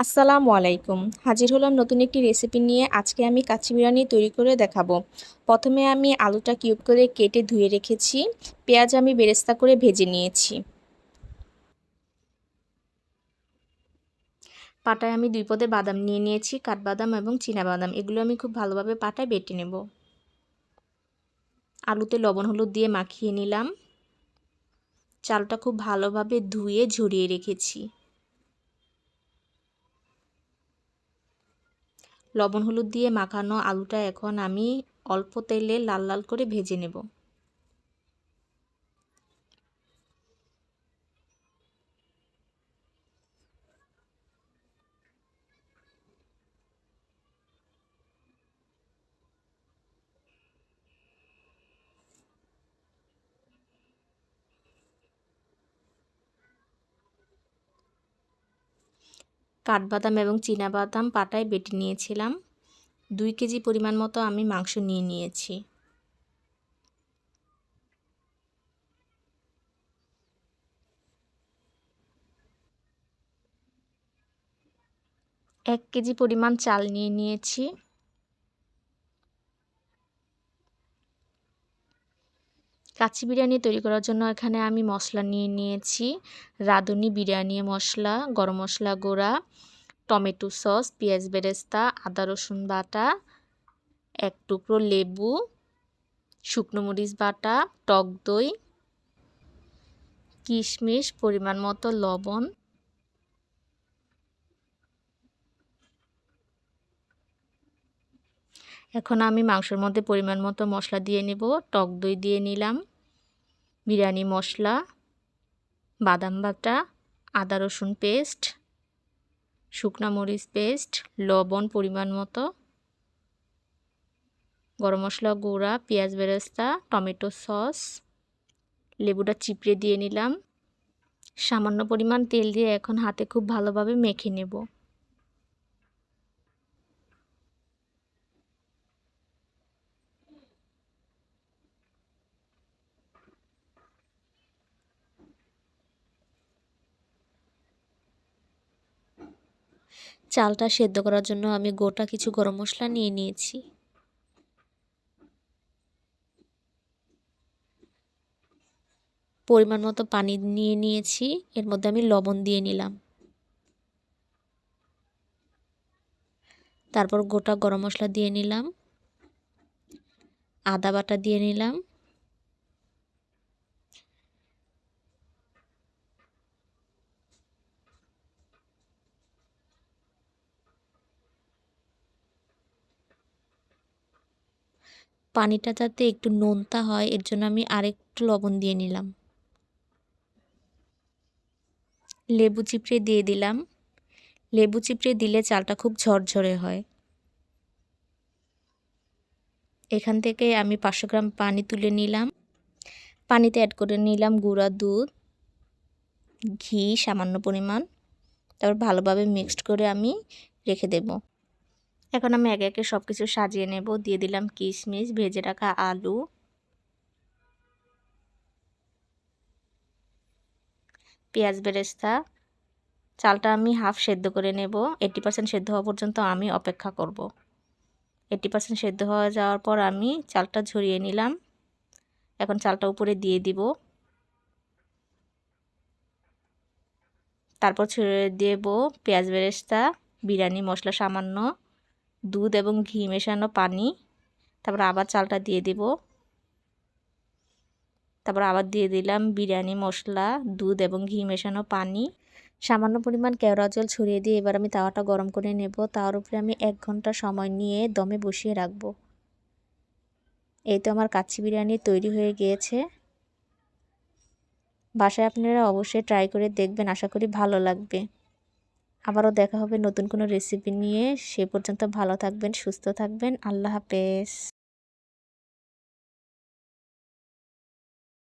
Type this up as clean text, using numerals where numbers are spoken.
আসসালামু আলাইকুম। হাজির হলাম নতুন একটি রেসিপি নিয়ে। আজকে আমি কাচ্চি বিরিয়ানি তৈরি করে দেখাবো। প্রথমে আমি আলুটা কিউব করে কেটে ধুয়ে রেখেছি। পেঁয়াজ আমি বেরেস্তা করে ভেজে নিয়েছি। পাটায় আমি 2 পদের বাদাম নিয়ে নিয়েছি, কাঠবাদাম এবং চীনাবাদাম। এগুলো আমি খুব ভালোভাবে পাটায় বেটে নেব। আলুতে লবণ হলুদ দিয়ে মাখিয়ে নিলাম। চালটা খুব ভালোভাবে ধুয়ে ঝরিয়ে রেখেছি। লবণ হলুদ দিয়ে মাখানো আলুটা এখন আমি অল্প তেলে লাল লাল করে ভেজে নেব। কাঠবাদাম এবং চীনাবাদাম পাটায় বেটে নিয়েছিলাম। 2 কেজি পরিমাণ মতো আমি মাংস নিয়ে নিয়েছি। এক কেজি পরিমাণ চাল নিয়ে নিয়েছি। কাচ্চি বিরিয়ানি তৈরি করার জন্য এখানে আমি মশলা নিয়ে নিয়েছি। রাঁধুনি বিরিয়ানি মশলা, গরম মশলা গুঁড়া, টমেটো সস, পেঁয়াজ বেরেস্তা, আদা রসুন বাটা, 1 টুকরো লেবু, শুকনো মরিচ বাটা, টক দই, কিশমিশ, পরিমাণ মতো লবণ। এখন আমি মাংসের মধ্যে পরিমাণ মতো মশলা দিয়ে নেব। টক দই দিয়ে নিলাম, বিরিয়ানি মশলা, বাদাম বাটা, আদা রসুন পেস্ট, শুকনা মরিচ পেস্ট, লবণ পরিমাণ মতো, গরম মশলা গুঁড়া, পেঁয়াজ বেরেস্তা, টমেটো সস, লেবুটা চিপড়ে দিয়ে নিলাম। সামান্য পরিমাণ তেল দিয়ে এখন হাতে খুব ভালোভাবে মেখে নেব। চালটা সেদ্ধ করার জন্য আমি গোটা কিছু গরম মশলা নিয়ে নিয়েছি। পরিমাণ মতো পানি নিয়ে নিয়েছি, এর মধ্যে আমি লবণ দিয়ে নিলাম। তারপর গোটা গরম মশলা দিয়ে নিলাম, আদা বাটা দিয়ে নিলাম, পানিটা যাতে একটু নোনতা হয় এর জন্য আমি আরেকটু লবণ দিয়ে নিলাম। লেবু চিপড়ে দিয়ে দিলাম। লেবু চিপড়ে দিলে চালটা খুব ঝরঝরে হয়। এখান থেকে আমি 500 গ্রাম পানি তুলে নিলাম। পানিতে অ্যাড করে নিলাম গুঁড়া দুধ, ঘি সামান্য পরিমাণ। তারপর ভালোভাবে মিক্সড করে আমি রেখে দেব। এখন আমি একে একে সব কিছু সাজিয়ে নেব। দিয়ে দিলাম কিশমিশ, ভেজে রাখা আলু, পেঁয়াজ বেরেস্তা। চালটা আমি হাফ সেদ্ধ করে নেব। 80% সেদ্ধ হওয়া পর্যন্ত আমি অপেক্ষা করব। 80% সেদ্ধ হয়ে যাওয়ার পর আমি চালটা ঝরিয়ে নিলাম। এখন চালটা উপরে দিয়ে দিব। তারপর ছেড়ে দেব পেঁয়াজ বেরেস্তা, বিরিয়ানি মশলা সামান্য, দুধ এবং ঘি মেশানো পানি। তারপর আবার চালটা দিয়ে দিব। তারপর আবার দিয়ে দিলাম বিরিয়ানি মশলা, দুধ এবং ঘি মেশানো পানি। সামান্য পরিমাণ কেওড়া জল ছড়িয়ে দিয়ে এবার আমি তাওয়াটা গরম করে নেব। তাওয়ার উপরে আমি 1 ঘন্টা সময় নিয়ে দমে বসিয়ে রাখব। এই তো আমার কাচ্চি বিরিয়ানি তৈরি হয়ে গিয়েছে। বাসায় আপনারা অবশ্যই ট্রাই করে দেখবেন, আশা করি ভালো লাগবে। আবারও দেখা হবে নতুন কোনো রেসিপি নিয়ে। সে পর্যন্ত ভালো থাকবেন, সুস্থ থাকবেন। আল্লাহ হাফেজ।